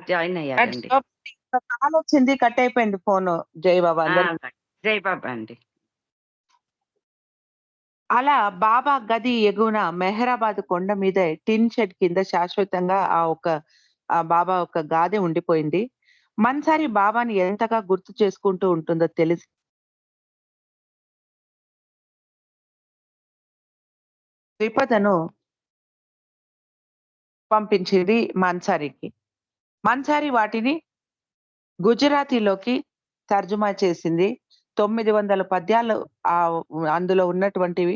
Join అటు అయ్యారండి. కాలొచ్చింది cut అయిపోయింది ఫోను. జై బాబా ఆ! అందరికి. జై బాబా అండి. అలా బాబా గది ఎగువన మెహరాబాద్ కొండ మీదే టిన్ షెడ్ కింద శాశ్వతంగా బాబా ఒక గాదె ఉండిపోయింది. మన్సారి బాబాని ఎంతగా గుర్తు చేసుకుంటూ ఉంటుందో తెలిసి ద్విపదను పంపించింది మన్సారికి. మన్సారి వాటిని గుజరాతీలోకి తర్జుమా చేసింది. 900 పద్యాలు అందులో ఉన్నటువంటివి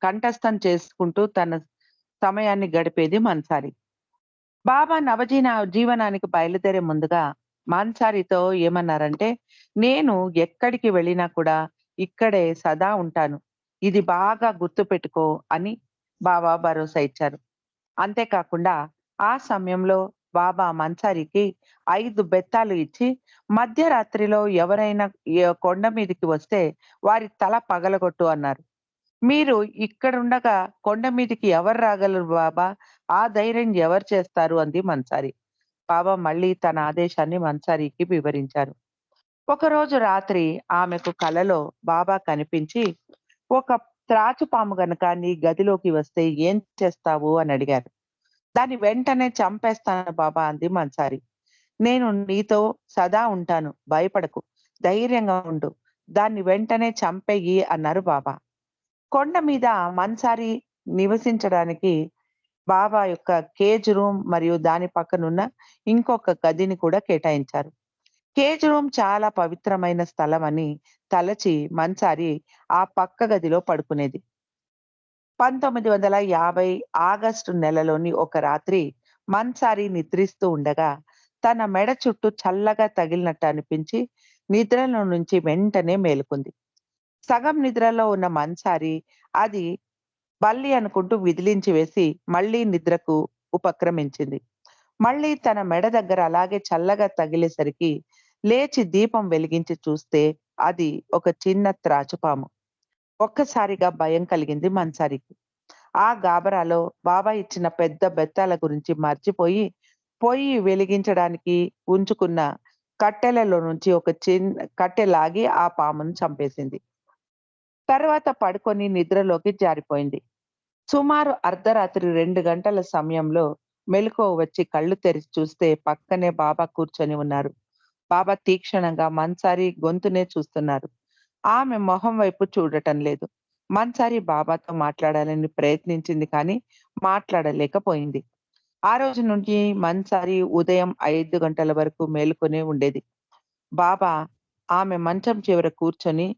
కంఠస్థం చేసుకుంటూ తన సమయాన్ని గడిపేది మన్సారి. బాబా జీవనానికి బయలుదేరే ముందుగా మాన్సారితో ఏమన్నారంటే, "నేను ఎక్కడికి వెళ్ళినా కూడా ఇక్కడే సదా ఉంటాను. ఇది బాగా గుర్తుపెట్టుకో" అని బాబా భరోసా ఇచ్చారు. అంతేకాకుండా ఆ సమయంలో బాబా మన్సారికి 5 బెత్తాలు ఇచ్చి, మధ్యరాత్రిలో ఎవరైనా కొండ మీదకి వస్తే వారి తల పగలగొట్టు అన్నారు. "మీరు ఇక్కడుండగా కొండ మీదికి ఎవరు రాగలరు బాబా? ఆ ధైర్యం ఎవరు చేస్తారు?" అంది మన్సారి. బాబా మళ్ళీ తన ఆదేశాన్ని మన్సారికి వివరించారు. ఒకరోజు రాత్రి ఆమెకు కలలో బాబా కనిపించి, "ఒక త్రాచుపాము గనక నీ గదిలోకి వస్తే ఏం చేస్తావు?" అని అడిగారు. "దాన్ని వెంటనే చంపేస్తాను బాబా" అంది మన్సారి. "నేను నీతో సదా ఉంటాను. భయపడకు. ధైర్యంగా ఉండు. దాన్ని వెంటనే చంపెయ్యి" అన్నారు బాబా. కొండ మీద మన్సారి నివసించడానికి బాబా యొక్క కేజ్ రూమ్ మరియు దాని పక్కనున్న ఇంకొక గదిని కూడా కేటాయించారు. కేజ్ రూమ్ చాలా పవిత్రమైన స్థలం అని తలచి మన్సారి ఆ పక్క గదిలో పడుకునేది. 1950 ఆగస్టు నెలలోని ఒక రాత్రి మన్సారి నిద్రిస్తూ ఉండగా తన మెడ చుట్టూ చల్లగా తగిలినట్టు అనిపించి నిద్రలో నుంచి వెంటనే మేలుకుంది. సగం నిద్రలో ఉన్న మన్సారి అది బల్లి అనుకుంటూ విదిలించి వేసి మళ్ళీ నిద్రకు ఉపక్రమించింది. మళ్ళీ తన మెడ దగ్గర అలాగే చల్లగా తగిలేసరికి లేచి దీపం వెలిగించి చూస్తే అది ఒక చిన్న త్రాచుపాము. ఒక్కసారిగా భయం కలిగింది మన్సారికి. ఆ గాబరాలో బాబా ఇచ్చిన పెద్ద బెత్తాల గురించి మర్చిపోయి పొయ్యి వెలిగించడానికి ఉంచుకున్న కట్టెలలో నుంచి ఒక కట్టె లాగి ఆ పామును చంపేసింది. తర్వాత పడుకొని నిద్రలోకి జారిపోయింది. సుమారు అర్ధరాత్రి 2 గంటల సమయంలో మెలకువ వచ్చి కళ్ళు తెరిచి చూస్తే పక్కనే బాబా కూర్చొని ఉన్నారు. బాబా తీక్షణంగా మన్సారి గొంతునే చూస్తున్నారు. ఆమె మొహం వైపు చూడటం లేదు. మన్సారి బాబాతో మాట్లాడాలని ప్రయత్నించింది కానీ మాట్లాడలేకపోయింది. ఆ రోజు నుంచి మన్సారి ఉదయం 5 గంటల వరకు మేలుకొనే ఉండేది. బాబా ఆమె మంచం చివర కూర్చొని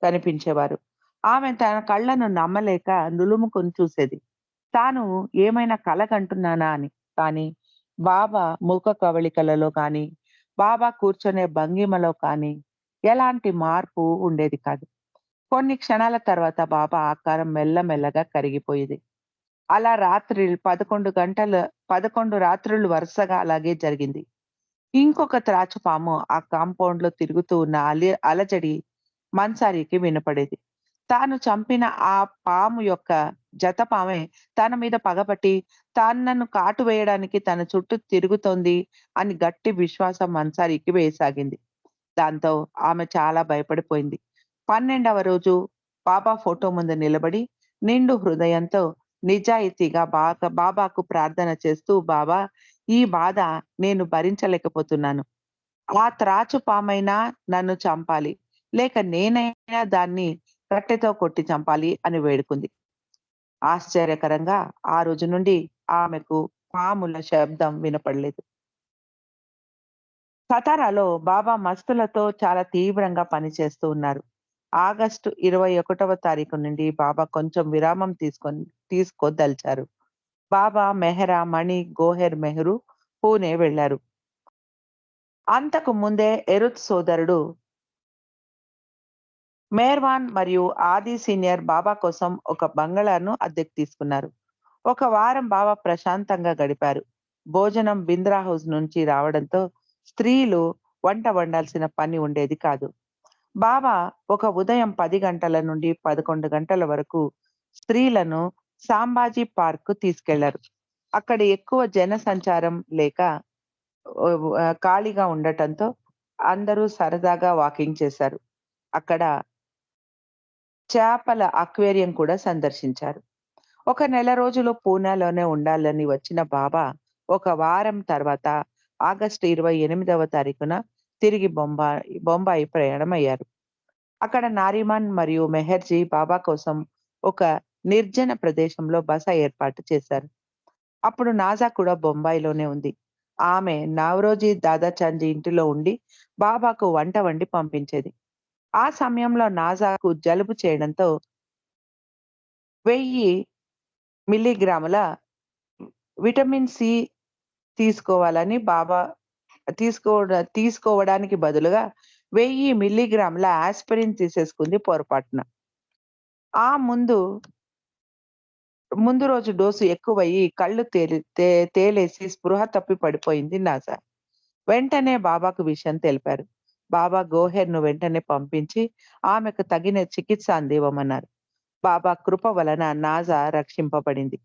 కనిపించేవారు. ఆమె తన కళ్ళను నమ్మలేక నులుముకొని చూసేది. తాను ఏమైనా కల కంటున్నానా అని. కానీ బాబా ముఖ కవళికలలో కానీ, బాబా కూర్చొనే భంగిమలో కానీ ఎలాంటి మార్పు ఉండేది కాదు. కొన్ని క్షణాల తర్వాత బాబా ఆకారం మెల్లమెల్లగా కరిగిపోయేది. అలా 11 రాత్రులు వరుసగా అలాగే జరిగింది. ఇంకొక త్రాచుపాము ఆ కాంపౌండ్‌లో తిరుగుతూ ఉన్న అలజడి మన్సారికి వినపడేది. తాను చంపిన ఆ పాము యొక్క జతపామే తన మీద పగపట్టి నన్ను కాటు వేయడానికి తన చుట్టూ తిరుగుతోంది అని గట్టి విశ్వాసం మన్సారికి వేయసాగింది. దాంతో ఆమె చాలా భయపడిపోయింది. 12వ రోజు బాబా ఫోటో ముందు నిలబడి నిండు హృదయంతో నిజాయితీగా బాబాకు ప్రార్థన చేస్తూ, "బాబా, ఈ బాధ నేను భరించలేకపోతున్నాను. ఆ త్రాచు పామైనా నన్ను చంపాలి. లేక నేనైనా దాన్ని కట్టెతో కొట్టి చంపాలి" అని వేడుకుంది. ఆశ్చర్యకరంగా ఆ రోజు నుండి ఆమెకు పాముల శబ్దం వినపడలేదు. సతారాలో బాబా మస్తులతో చాలా తీవ్రంగా పనిచేస్తూ ఉన్నారు. ఆగస్టు 21వ తారీఖు నుండి బాబా కొంచెం విరామం తీసుకోదలిచారు. బాబా మెహ్రా, మణి, గోహెర్ మెహ్రూ పూణే వెళ్లారు. అంతకు ముందే ఎరుత్ సోదరుడు మెహర్వాన్ మరియు ఆది సీనియర్ బాబా కోసం ఒక బంగళాను అద్దెకు తీసుకున్నారు. ఒక వారం బాబా ప్రశాంతంగా గడిపారు. భోజనం బింద్రా హౌస్ నుంచి రావడంతో స్త్రీలు వంట వండాల్సిన పని ఉండేది కాదు. బాబా ఒక ఉదయం 10 గంటల నుండి 11 గంటల వరకు స్త్రీలను సాంబాజీ పార్క్ తీసుకెళ్లారు. అక్కడ ఎక్కువ జన సంచారం లేక ఖాళీగా ఉండటంతో అందరూ సరదాగా వాకింగ్ చేశారు. అక్కడ చేపల అక్వేరియం కూడా సందర్శించారు. ఒక నెల రోజులు పూనాలోనే ఉండాలని వచ్చిన బాబా, ఒక వారం తర్వాత ఆగస్టు 28వ తారీఖున తిరిగి బొంబాయి ప్రయాణమయ్యారు. అక్కడ నారిమన్ మరియు మెహర్‌జీ బాబా కోసం ఒక నిర్జన ప్రదేశంలో బస ఏర్పాటు చేశారు. అప్పుడు నాజా కూడా బొంబాయిలోనే ఉంది. ఆమె నవరోజీ దాదాచాంద్ ఇంటిలో ఉండి బాబాకు వంట వండి పంపించేది. ఆ సమయంలో నాజాకు జలుబు చేయడంతో 1000 మిల్లీగ్రాముల విటమిన్ సి తీసుకోవాలని బాబా తీసుకోవడానికి బదులుగా 1000 మిల్లీగ్రాముల యాస్పిరిన్ తీసేసుకుంది పొరపాటున. ఆ ముందు రోజు డోసు ఎక్కువయ్యి కళ్ళు తేలేసి స్పృహ తప్పి పడిపోయింది నాజా. వెంటనే బాబాకు విషయం తెలిపారు. బాబా గోహెర్‌ను వెంటనే పంపించి ఆమెకు తగిన చికిత్స అందివ్వమన్నారు. బాబా కృప వలన నాజా రక్షింపబడింది.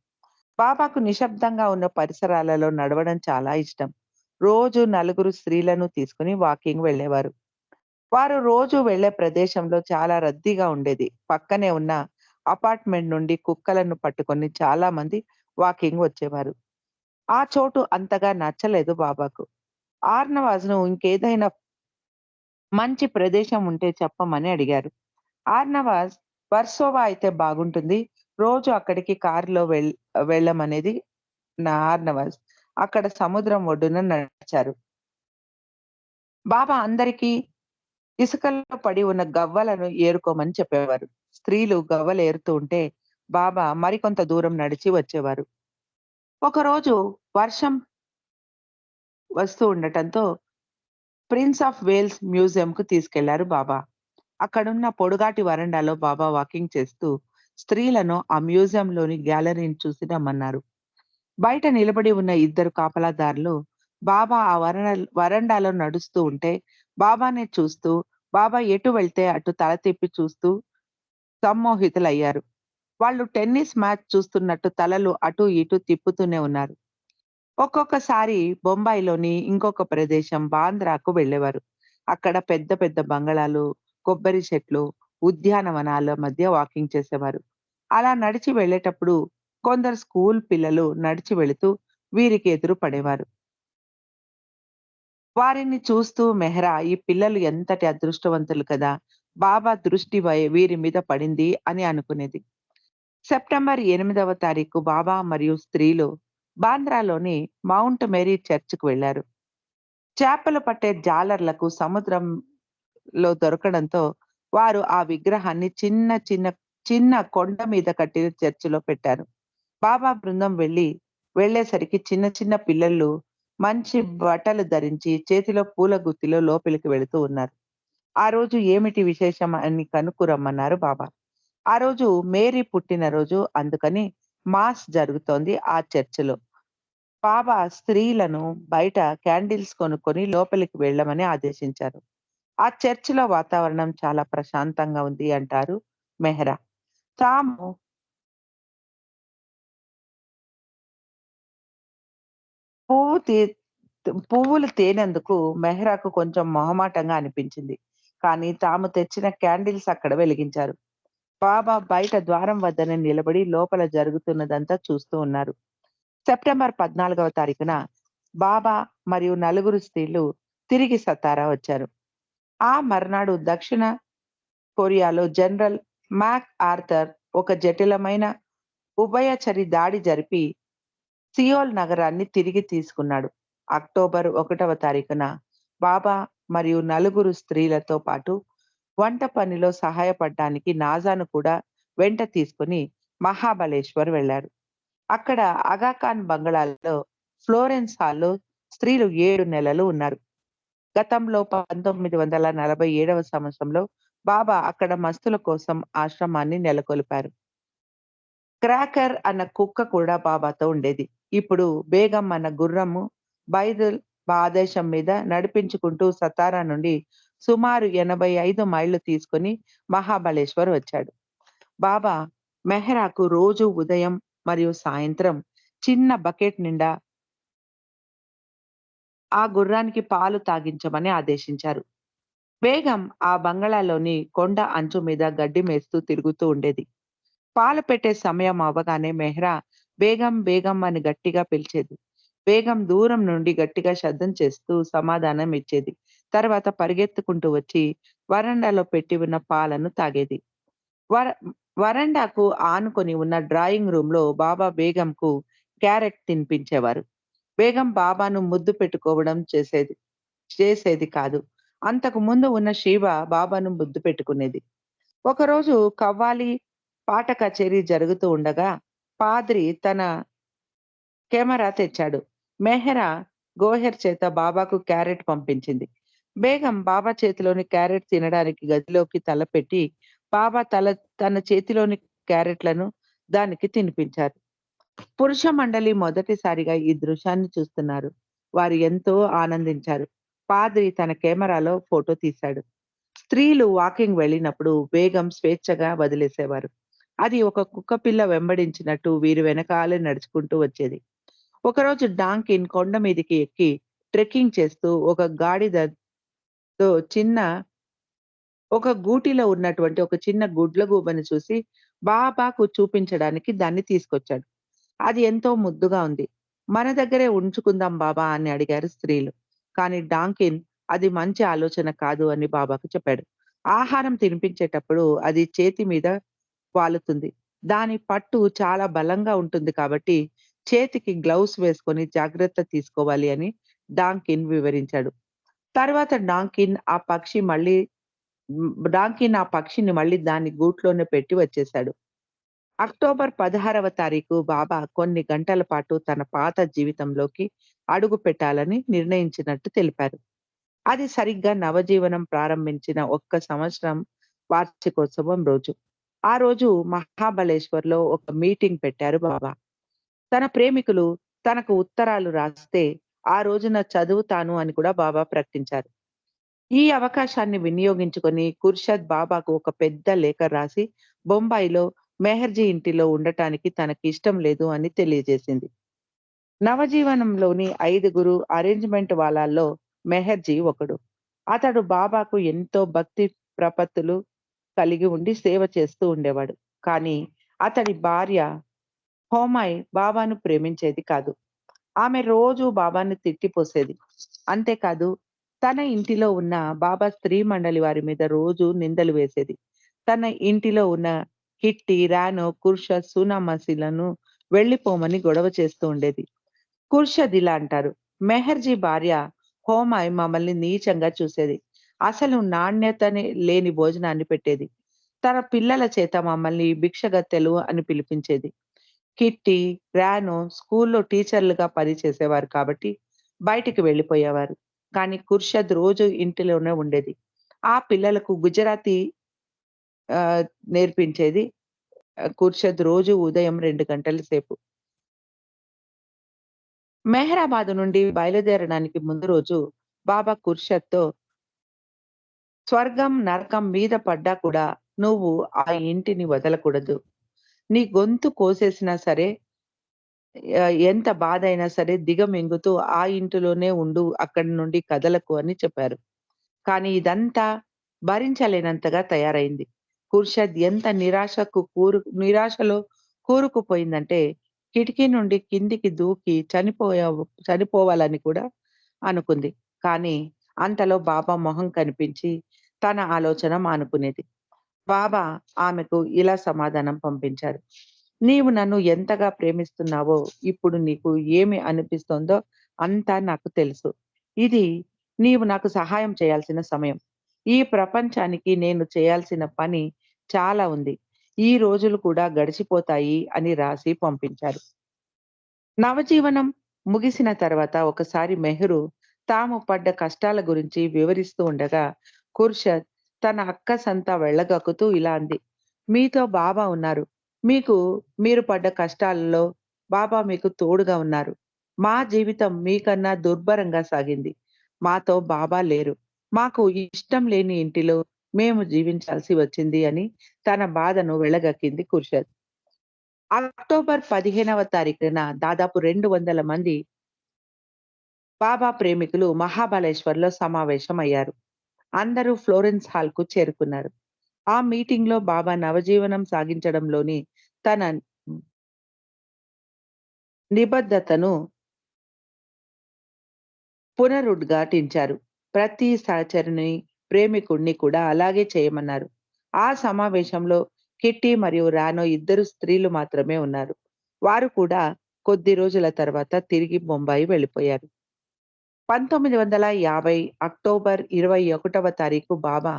బాబాకు నిశ్శబ్దంగా ఉన్న పరిసరాలలో నడవడం చాలా ఇష్టం. రోజు నలుగురు స్త్రీలను తీసుకుని వాకింగ్ వెళ్ళేవారు. వారు రోజు వెళ్ళే ప్రదేశంలో చాలా రద్దీగా ఉండేది. పక్కనే ఉన్న అపార్ట్‌మెంట్ నుండి కుక్కలను పట్టుకొని చాలా మంది వాకింగ్ వచ్చేవారు. ఆ చోటు అంతగా నచ్చలేదు బాబాకు. ఆర్నవాజ్‌ను ఇంకేదైనా మంచి ప్రదేశం ఉంటే చెప్పమని అడిగారు. ఆర్నవాజ్ వర్సోవా అయితే బాగుంటుంది. రోజు అక్కడికి కారులో వెళ్ళమనేది నా ఆర్నవాజ్. అక్కడ సముద్రం ఒడ్డున నడిచారు. బాబా అందరికీ ఇసుకలో పడి ఉన్న గవ్వలను ఏరుకోమని చెప్పేవారు. స్త్రీలు గవ్వలు ఏరుతూ ఉంటే బాబా మరికొంత దూరం నడిచి వచ్చేవారు. ఒకరోజు వర్షం వస్తూ ఉండటంతో ప్రిన్స్ ఆఫ్ వేల్స్ మ్యూజియంకు తీసుకెళ్లారు బాబా. అక్కడున్న పొడుగాటి వరండాలో బాబా వాకింగ్ చేస్తూ స్త్రీలను ఆ మ్యూజియంలోని గ్యాలరీని చూసి రమ్మన్నారు. బయట నిలబడి ఉన్న ఇద్దరు కాపలాదారులు బాబా ఆ వరండాలో నడుస్తూ ఉంటే బాబానే చూస్తూ, బాబా ఎటు వెళ్తే అటు తల తిప్పి చూస్తూ సమ్మోహితులయ్యారు. వాళ్ళు టెన్నిస్ మ్యాచ్ చూస్తున్నట్టు తలలు అటూ ఇటూ తిప్పుతూనే ఉన్నారు. ఒక్కొక్కసారి బొంబాయిలోని ఇంకొక ప్రదేశం బాంద్రాకు వెళ్ళేవారు. అక్కడ పెద్ద పెద్ద బంగళాలు, కొబ్బరి చెట్లు, ఉద్యానవనాల మధ్య వాకింగ్ చేసేవారు. అలా నడిచి వెళ్ళేటప్పుడు కొందరు స్కూల్ పిల్లలు నడిచి వెళుతూ వీరికి ఎదురు పడేవారు. వారిని చూస్తూ మెహ్రా ఈ పిల్లలు ఎంతటి అదృష్టవంతులు కదా! బాబా దృష్టి వీరి మీద పడింది అని అనుకునేది. సెప్టెంబర్ 8వ తారీఖు బాబా మరియు స్త్రీలు బాంద్రాలోని మౌంట్ మేరీ చర్చ్‌కు వెళ్లారు. చేపలు పట్టే జాలర్లకు సముద్రంలో దొరకడంతో వారు ఆ విగ్రహాన్ని చిన్న కొండ మీద కట్టిన చర్చిలో పెట్టారు. బాబా బృందం వెళ్ళేసరికి చిన్న చిన్న పిల్లలు మంచి బట్టలు ధరించి చేతిలో పూల గుత్తిలో లోపలికి వెళుతూ ఉన్నారు. ఆ రోజు ఏమిటి విశేషం అని కనుక్కురమ్మన్నారు బాబా. ఆ రోజు మేరీ పుట్టినరోజు అందుకని మాస్ జరుగుతోంది ఆ చర్చిలో. బాబా స్త్రీలను బయట క్యాండిల్స్ కొనుక్కొని లోపలికి వెళ్ళమని ఆదేశించారు. ఆ చర్చిలో వాతావరణం చాలా ప్రశాంతంగా ఉంది అంటారు మెహ్రా. తాము పువ్వు తే పువ్వులు తేనందుకు మెహ్రాకు కొంచెం మొహమాటంగా అనిపించింది. కానీ తాము తెచ్చిన క్యాండిల్స్ అక్కడ వెలిగించారు. బాబా బయట ద్వారం వద్దనే నిలబడి లోపల జరుగుతున్నదంతా చూస్తూ ఉన్నారు. సెప్టెంబర్ 14వ తారీఖున బాబా మరియు నలుగురు స్త్రీలు తిరిగి సతారా వచ్చారు. ఆ మర్నాడు దక్షిణ కొరియాలో జనరల్ మాక్ ఆర్థర్ ఒక జటిలమైన ఉభయచరి దాడి జరిపి సియోల్ నగరాన్ని తిరిగి తీసుకున్నాడు. అక్టోబర్ 1వ తారీఖున బాబా మరియు నలుగురు స్త్రీలతో పాటు వంట పనిలో సహాయపడడానికి నాజాను కూడా వెంట తీసుకుని మహాబలేశ్వర్ వెళ్లారు. అక్కడ అగాఖాన్ బంగళాలో ఫ్లోరెన్స్ హాల్‌లో స్త్రీలు 7 నెలలు ఉన్నారు. గతంలో 1947వ సంవత్సరంలో బాబా అక్కడ మస్తుల కోసం ఆశ్రమాన్ని నెలకొల్పారు. క్రాకర్ అన్న కుక్క కూడా బాబాతో ఉండేది. ఇప్పుడు బేగం అన్న గుర్రము బైదుల్ ఆదేశం మీద నడిపించుకుంటూ సతారా నుండి సుమారు 85 మైళ్ళు తీసుకొని మహాబలేశ్వర్ వచ్చాడు. బాబా మెహ్రాకు రోజు ఉదయం మరియు సాయంత్రం చిన్న బకెట్ నిండా ఆ గుర్రానికి పాలు తాగించమని ఆదేశించారు. బేగం ఆ బంగళాలోని కొండ అంచు మీద గడ్డి మేస్తూ తిరుగుతూ ఉండేది. పాలు పెట్టే సమయం అవ్వగానే మెహ్రా బేగం బేగం అని గట్టిగా పిలిచేది. బేగం దూరం నుండి గట్టిగా శబ్దం చేస్తూ సమాధానం ఇచ్చేది. తర్వాత పరిగెత్తుకుంటూ వచ్చి వరండాలో పెట్టి ఉన్న పాలను తాగేది. వర వరండాకు ఆనుకొని ఉన్న డ్రాయింగ్ రూమ్‌లో బాబా బేగంకు క్యారెట్ తినిపించేవారు. బేగం బాబాను ముద్దు పెట్టుకోవడం చేసేది కాదు. అంతకు ముందు ఉన్న శివ బాబాను ముద్దు పెట్టుకునేది. ఒకరోజు కవ్వాలి పాట కచేరీ జరుగుతూ ఉండగా పాద్రి తన కెమెరా తెచ్చాడు. మెహ్రా గోహెర్ చేత బాబాకు క్యారెట్ పంపించింది. బేగం బాబా చేతిలోని క్యారెట్ తినడానికి గదిలోకి తలపెట్టి బాబా తన చేతిలోని క్యారెట్‌లను దానికి తినిపించారు. పురుష మండలి మొదటిసారిగా ఈ దృశ్యాన్ని చూస్తున్నారు. వారు ఎంతో ఆనందించారు. పాద్రి తన కెమెరాలో ఫోటో తీశాడు. స్త్రీలు వాకింగ్ వెళ్ళినప్పుడు బేగం స్వేచ్ఛగా వదిలేసేవారు. అది ఒక కుక్కపిల్ల వెంబడించినట్టు వీరి వెనకాలే నడుచుకుంటూ వచ్చేది. ఒకరోజు డాంకిన్ కొండ మీదికి ఎక్కి ట్రెక్కింగ్ చేస్తూ చిన్న ఒక గూటిలో ఉన్నటువంటి ఒక చిన్న గుడ్లగూబని చూసి బాబాకు చూపించడానికి దాన్ని తీసుకొచ్చాడు. అది ఎంతో ముద్దుగా ఉంది. మన దగ్గరే ఉంచుకుందాం బాబా అని అడిగారు స్త్రీలు. కానీ డాంకిన్ అది మంచి ఆలోచన కాదు అని బాబాకు చెప్పాడు. ఆహారం తినిపించేటప్పుడు అది చేతి మీద వాలుతుంది. దాని పట్టు చాలా బలంగా ఉంటుంది కాబట్టి చేతికి గ్లౌస్ వేసుకొని జాగ్రత్త తీసుకోవాలి అని డాంకిన్ వివరించాడు. తర్వాత డాంకిన్ ఆ పక్షిని మళ్ళీ దాని గూట్లోనే పెట్టి వచ్చేశాడు. అక్టోబర్ 16వ తారీఖు బాబా కొన్ని గంటల పాటు తన పాత జీవితంలోకి అడుగు పెట్టాలని నిర్ణయించినట్టు తెలిపారు. అది సరిగ్గా నవజీవనం ప్రారంభించిన ఒక్క సంవత్సరం వార్షికోత్సవం రోజు. ఆ రోజు మహాబలేశ్వర్‌లో ఒక మీటింగ్ పెట్టారు బాబా. తన ప్రేమికులు తనకు ఉత్తరాలు రాస్తే ఆ రోజున చదువుతాను అని కూడా బాబా ప్రకటించారు. ఈ అవకాశాన్ని వినియోగించుకొని ఖుర్షద్ బాబాకు ఒక పెద్ద లేఖ రాసి బొంబాయిలో మెహర్జీ ఇంటిలో ఉండటానికి తనకిష్టం లేదు అని తెలియజేసింది. నవజీవనంలోని 5గురు అరేంజ్‌మెంట్ వాళ్ళల్లో మెహర్జీ ఒకడు. అతడు బాబాకు ఎంతో భక్తి ప్రపత్తులు కలిగి ఉండి సేవ చేస్తూ ఉండేవాడు. కానీ అతడి భార్య హోమాయ్ బాబాను ప్రేమించేది కాదు. ఆమె రోజూ బాబాను తిట్టిపోసేది. అంతేకాదు తన ఇంటిలో ఉన్న బాబా స్త్రీ మండలి వారి మీద రోజు నిందలు వేసేది. తన ఇంటిలో ఉన్న కిట్టి, రానో, కుర్షద్, సూనామసీలను వెళ్ళిపోమని గొడవ చేస్తూ ఉండేది. ఖుర్షద్ ఇలా అంటారు. మెహర్జీ భార్య హోమాయ్ మమ్మల్ని నీచంగా చూసేది. అసలు నాణ్యతనే లేని భోజనాన్ని పెట్టేది. తన పిల్లల చేత మమ్మల్ని భిక్షగత్తెలు అని పిలిపించేది. కిట్టి, రానో స్కూల్లో టీచర్లుగా పనిచేసేవారు కాబట్టి బయటికి వెళ్ళిపోయేవారు. కానీ ఖుర్షద్ రోజు ఇంటిలోనే ఉండేది. ఆ పిల్లలకు గుజరాతీ ఆహ్, నేర్పించేది. ఖుర్షద్ రోజు ఉదయం 2 గంటల సేపు. మెహరాబాద్ నుండి బయలుదేరడానికి ముందు రోజు బాబా ఖుర్షద్‌తో స్వర్గం, నరకం మీద పడ్డా కూడా నువ్వు ఆ ఇంటిని వదలకూడదు. నీ గొంతు కోసేసినా సరే, ఎంత బాధైనా సరే దిగమింగుతూ ఆ ఇంటిలోనే ఉండు. అక్కడి నుండి కదలకు అని చెప్పారు. కానీ ఇదంతా భరించలేనంతగా తయారైంది. ఖుర్షద్ ఎంత నిరాశలో కూరుకుపోయిందంటే, కిటికీ నుండి కిందికి దూకి చనిపోవాలని కూడా అనుకుంది. కానీ అంతలో బాబా మొహం కనిపించి తన ఆలోచన మానుకునేది. బాబా ఆమెకు ఇలా సమాధానం పంపించారు. "నీవు నన్ను ఎంతగా ప్రేమిస్తున్నావో ఇప్పుడు నీకు ఏమి అనిపిస్తోందో అంతా నాకు తెలుసు. ఇది నీవు నాకు సహాయం చేయాల్సిన సమయం. ఈ ప్రపంచానికి నేను చేయాల్సిన పని చాలా ఉంది. ఈ రోజులు కూడా గడిచిపోతాయి" అని రాసి పంపించారు. నవజీవనం ముగిసిన తర్వాత ఒకసారి మెహ్రూ తాము పడ్డ కష్టాల గురించి వివరిస్తూ ఉండగా, ఖుర్షద్ తన అక్కసంతా వెళ్ళగక్కుతూ ఇలా అంది. "మీతో బాబా ఉన్నారు. మీకు మీరు పడ్డ కష్టాలలో బాబా మీకు తోడుగా ఉన్నారు. మా జీవితం మీకన్నా దుర్భరంగా సాగింది. మాతో బాబా లేరు. మాకు ఇష్టం లేని ఇంటిలో మేము జీవించాల్సి వచ్చింది" అని తన బాధను వెళ్ళగక్కింది ఖుర్షద్. అక్టోబర్ 15వ తారీఖున దాదాపు 200 మంది బాబా ప్రేమికులు మహాబలేశ్వర్‌లో సమావేశమయ్యారు. అందరూ ఫ్లోరెన్స్ హాల్‌కు చేరుకున్నారు. ఆ మీటింగ్‌లో బాబా నవజీవనం సాగించడంలోని తన నిబద్ధతను పునరుద్ఘాటించారు. ప్రతి సహచరుని, ప్రేమికుడిని కూడా అలాగే చేయమన్నారు. ఆ సమావేశంలో కిట్టి మరియు రానో ఇద్దరు స్త్రీలు మాత్రమే ఉన్నారు. వారు కూడా కొద్ది రోజుల తర్వాత తిరిగి బొంబాయి వెళ్ళిపోయారు. 1950 అక్టోబర్ 21వ తారీఖు బాబా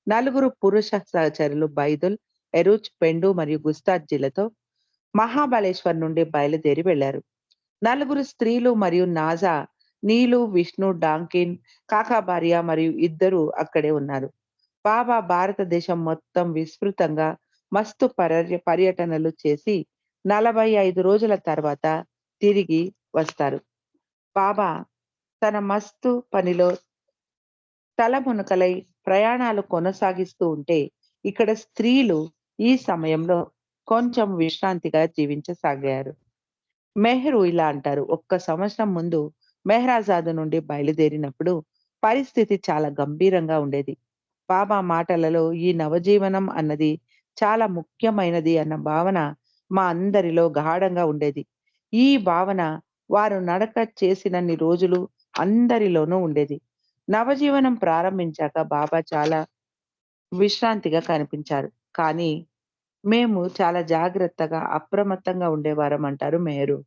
నలుగురు పురుష సహచరులు బైదుల్, ఎరుచ్, పెండు మరియు గుస్తాద్జీలతో మహాబలేశ్వర్ నుండి బయలుదేరి వెళ్లారు. నలుగురు స్త్రీలు మరియు నాజా, నీలు, విష్ణు, డాంకిన్, కాకాబారియా మరియు ఇద్దరు అక్కడే ఉన్నారు. బాబా భారతదేశం మొత్తం విస్తృతంగా మస్తు పర్యటనలు చేసి 45 రోజుల తర్వాత తిరిగి వస్తారు. బాబా తన మస్తు పనిలో తలమునకలై ప్రయాణాలు కొనసాగిస్తూ ఉంటే, ఇక్కడ స్త్రీలు ఈ సమయంలో కొంచెం విశ్రాంతిగా జీవించసాగారు. మెహ్రూ ఇలా అంటారు. ఒక్క సంవత్సరం ముందు మెహ్రాజాద్ నుండి బయలుదేరినప్పుడు పరిస్థితి చాలా గంభీరంగా ఉండేది. బాబా మాటలలో ఈ నవజీవనం అన్నది చాలా ముఖ్యమైనది అన్న భావన మా అందరిలో గాఢంగా ఉండేది. ఈ భావన వారు నడక చేసినన్ని రోజులు అందరిలోనూ ఉండేది. నవజీవనం ప్రారంభించాక బాబా చాలా విశ్రాంతిగా కనిపించారు. కానీ మేము చాలా జాగ్రత్తగా, అప్రమత్తంగా ఉండేవారం అంటారు మెహ్రూ.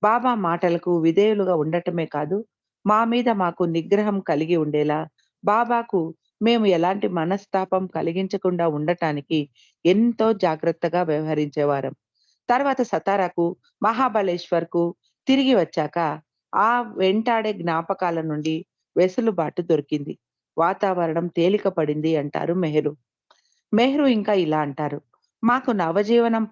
బాబా మాటలకు విధేయులుగా ఉండటమే కాదు, మా మీద మాకు నిగ్రహం కలిగి ఉండేలా, బాబాకు మేము ఎలాంటి మనస్తాపం కలిగించకుండా ఉండటానికి ఎంతో జాగ్రత్తగా వ్యవహరించేవారం. తర్వాత సతారాకు, మహాబలేశ్వర్‌కు తిరిగి వచ్చాక, ఆ వెంటాడే జ్ఞాపకాల నుండి వెసులుబాటు దొరికింది. వాతావరణం తేలిక పడింది అంటారు మెహ్రూ. మెహ్రూ ఇంకా ఇలా అంటారు. మాకు నవజీవనం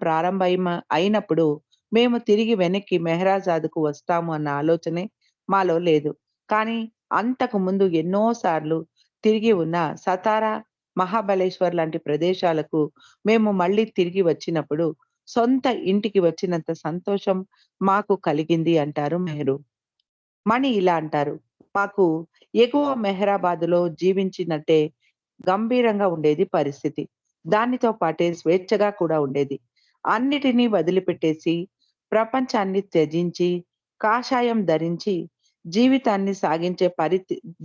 అయినప్పుడు మేము తిరిగి వెనక్కి మెహ్రాజాద్‌కు వస్తాము అన్న ఆలోచనే మాలో లేదు. కానీ అంతకు ముందు ఎన్నో సార్లు తిరిగి ఉన్న సతారా, మహాబలేశ్వర్ లాంటి ప్రదేశాలకు మేము మళ్ళీ తిరిగి వచ్చినప్పుడు సొంత ఇంటికి వచ్చినంత సంతోషం మాకు కలిగింది అంటారు మెహ్రూ. మణి ఇలా అంటారు. మాకు ఎగువ మెహరాబాదులో జీవించినట్టే గంభీరంగా ఉండేది పరిస్థితి. దానితో పాటే స్వేచ్ఛగా కూడా ఉండేది. అన్నిటినీ వదిలిపెట్టేసి, ప్రపంచాన్ని త్యజించి, కాషాయం ధరించి జీవితాన్ని సాగించే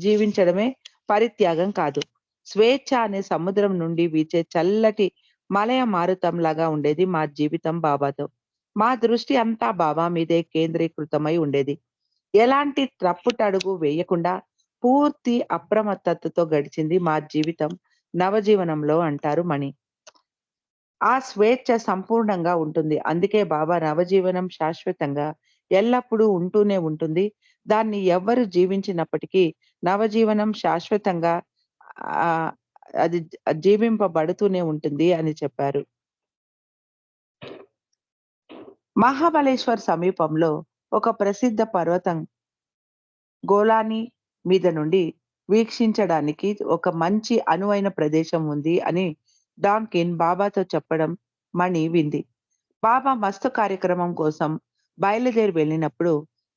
జీవించడమే పరిత్యాగం కాదు. స్వేచ్ఛ అనే సముద్రం నుండి వీచే చల్లటి మలయ మారుతంలాగా ఉండేది మా జీవితం బాబాతో. మా దృష్టి అంతా బాబా మీదే కేంద్రీకృతమై ఉండేది. ఎలాంటి తప్పుటడుగు వేయకుండా పూర్తి అప్రమత్తతతో గడిచింది మా జీవితం నవజీవనంలో అంటారు మణి. ఆ స్వేచ్ఛ సంపూర్ణంగా ఉంటుంది. అందుకే బాబా నవజీవనం శాశ్వతంగా ఎల్లప్పుడూ ఉంటూనే ఉంటుంది. దాన్ని ఎవ్వరు జీవించినప్పటికీ నవజీవనం శాశ్వతంగా ఆహ్, అది జీవింపబడుతూనే ఉంటుంది అని చెప్పారు. మహాబలేశ్వర్ సమీపంలో ఒక ప్రసిద్ధ పర్వతం గోలానీ మీద నుండి వీక్షించడానికి ఒక మంచి అనువైన ప్రదేశం ఉంది అని డాంకిన్ బాబాతో చెప్పడం మణి వింది. బాబా మస్తు కార్యక్రమం కోసం బయలుదేరి వెళ్ళినప్పుడు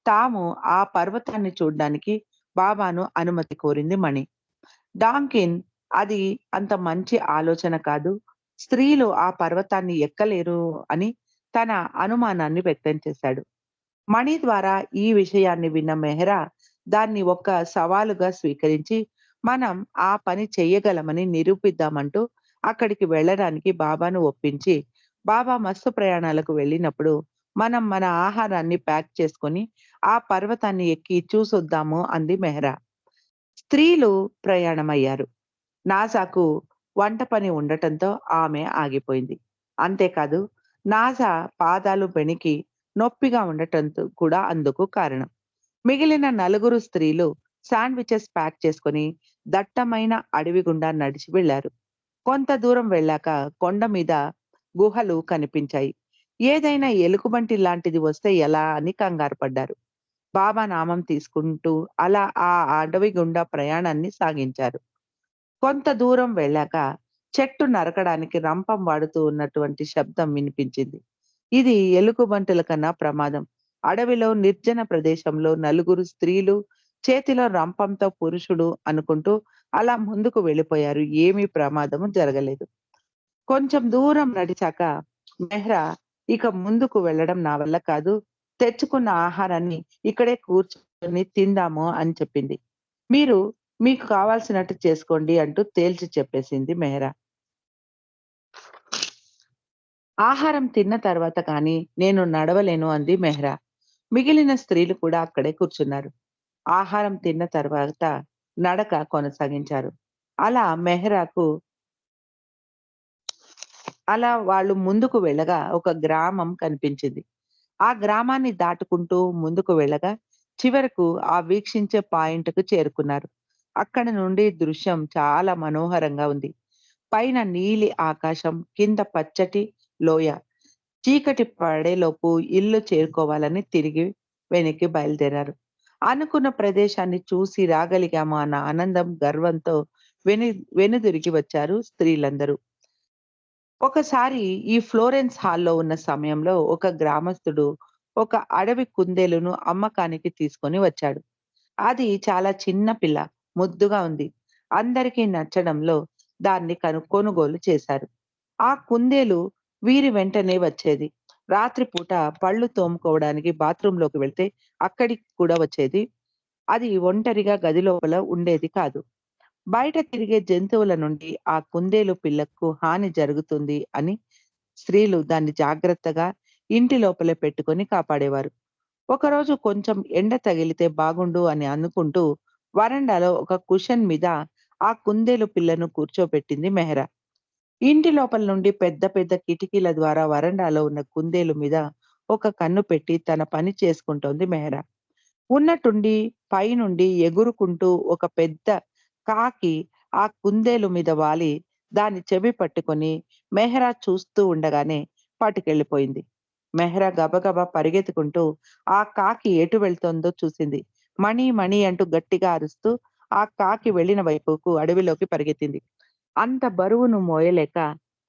తాము ఆ పర్వతాన్ని చూడ్డానికి బాబాను అనుమతి కోరింది మణి. డాంకిన్ అది అంత మంచి ఆలోచన కాదు. స్త్రీలు ఆ పర్వతాన్ని ఎక్కలేరు అని తన అనుమానాన్ని వ్యక్తం చేశాడు. మణి ద్వారా ఈ విషయాన్ని విన్న మెహ్రా దాన్ని ఒక సవాలుగా స్వీకరించి, మనం ఆ పని చెయ్యగలమని నిరూపిద్దామంటూ అక్కడికి వెళ్ళడానికి బాబాను ఒప్పించి, బాబా మస్తు ప్రయాణాలకు వెళ్ళినప్పుడు మనం మన ఆహారాన్ని ప్యాక్ చేసుకొని ఆ పర్వతాన్ని ఎక్కి చూసొద్దాము అంది మెహ్రా. స్త్రీలు ప్రయాణమయ్యారు. నాసాకు వంట పని ఉండటంతో ఆమె ఆగిపోయింది. అంతేకాదు నాసా పాదాలు బెణికి నొప్పిగా ఉండటంతో కూడా అందుకు కారణం. మిగిలిన నలుగురు స్త్రీలు శాండ్‌విచెస్ ప్యాక్ చేసుకొని దట్టమైన అడవి గుండా నడిచి వెళ్లారు. కొంత దూరం వెళ్ళాక కొండ మీద గుహలు కనిపించాయి. ఏదైనా ఎలుగుబంటి లాంటిది వస్తే ఎలా అని కంగారు పడ్డారు. బాబా నామం తీసుకుంటూ అలా ఆ అడవి గుండా ప్రయాణాన్ని సాగించారు. కొంత దూరం వెళ్ళాక చెట్టు నరకడానికి రంపం వాడుతూ ఉన్నటువంటి శబ్దం వినిపించింది. ఇది ఎలుగుబంటుల కన్నా ప్రమాదం. అడవిలో నిర్జన ప్రదేశంలో నలుగురు స్త్రీలు చేతిలో రంపంతో పురుషుడు అనుకుంటూ అలా ముందుకు వెళ్ళిపోయారు. ఏమీ ప్రమాదము జరగలేదు. కొంచెం దూరం నడిచాక మెహ్రా ఇక ముందుకు వెళ్ళడం నా వల్ల కాదు. తెచ్చుకున్న ఆహారాన్ని ఇక్కడే కూర్చొని తిందాము అని చెప్పింది. మీరు మీకు కావాల్సినట్టు చేసుకోండి అంటూ తేల్చి చెప్పేసింది మెహ్రా. ఆహారం తిన్న తర్వాత కానీ నేను నడవలేను అంది మెహ్రా. మిగిలిన స్త్రీలు కూడా అక్కడే కూర్చున్నారు. ఆహారం తిన్న తర్వాత నడక కొనసాగించారు. అలా మెహ్రాకు అలా వాళ్ళు ముందుకు వెళ్ళగా ఒక గ్రామం కనిపించింది. ఆ గ్రామాన్ని దాటుకుంటూ ముందుకు వెళ్ళగా చివరకు ఆ వీక్షించే పాయింట్‌కు చేరుకున్నారు. అక్కడ నుండి దృశ్యం చాలా మనోహరంగా ఉంది. పైన నీలి ఆకాశం, కింద పచ్చటి లోయ. చీకటి పడేలోపు ఇల్లు చేరుకోవాలని తిరిగి వెనక్కి బయలుదేరారు. అనుకున్న ప్రదేశాన్ని చూసి రాగలిగాము అన్న ఆనందం, గర్వంతో వెను వెనుదిరిగి వచ్చారు స్త్రీలందరూ. ఒకసారి ఈ ఫ్లోరెన్స్ హాల్‌లో ఉన్న సమయంలో ఒక గ్రామస్తుడు ఒక అడవి కుందేలును అమ్మకానికి తీసుకొని వచ్చాడు. అది చాలా చిన్న పిల్ల, ముద్దుగా ఉంది. అందరికీ నచ్చడంలో దాన్ని కొనుగోలు చేశారు. ఆ కుందేలు వీరి వెంటనే వచ్చేది. రాత్రిపూట పళ్ళు తోముకోవడానికి బాత్రూంలోకి వెళ్తే అక్కడికి కూడా వచ్చేది. అది ఒంటరిగా గది లోపల ఉండేది కాదు. బయట తిరిగే జంతువుల నుండి ఆ కుందేలు పిల్లకు హాని జరుగుతుంది అని స్త్రీలు దాన్ని జాగ్రత్తగా ఇంటి లోపలే పెట్టుకొని కాపాడేవారు. ఒకరోజు కొంచెం ఎండ తగిలితే బాగుండు అని అనుకుంటూ వరండాలో ఒక కుషన్ మీద ఆ కుందేలు పిల్లను కూర్చోబెట్టింది మెహరా. ఇంటి లోపల నుండి పెద్ద పెద్ద కిటికీల ద్వారా వరండాలో ఉన్న కుందేలు మీద ఒక కన్ను పెట్టి తన పని చేసుకుంటోంది మెహరా. ఉన్నట్టుండి పైనుండి ఎగురుకుంటూ ఒక పెద్ద కాకి ఆ కుందేలు మీద వాలి దాని చెవి పట్టుకొని మెహ్రా చూస్తూ ఉండగానే పట్టుకెళ్ళిపోయింది. మెహ్రా గబగబా పరిగెత్తుకుంటూ ఆ కాకి ఎటు వెళ్తోందో చూసింది. మణి మణి అంటూ గట్టిగా అరుస్తూ ఆ కాకి వెళ్ళిన వైపుకు అడవిలోకి పరిగెత్తింది. అంత బరువును మోయలేక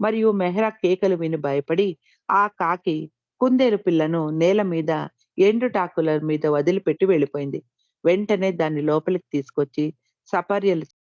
మరియు మెహ్రా కేకలు విని భయపడి ఆ కాకి కుందేలు పిల్లను నేల మీద ఎండుటాకుల మీద వదిలిపెట్టి వెళ్ళిపోయింది. వెంటనే దాన్ని లోపలికి తీసుకొచ్చి సపర్యలు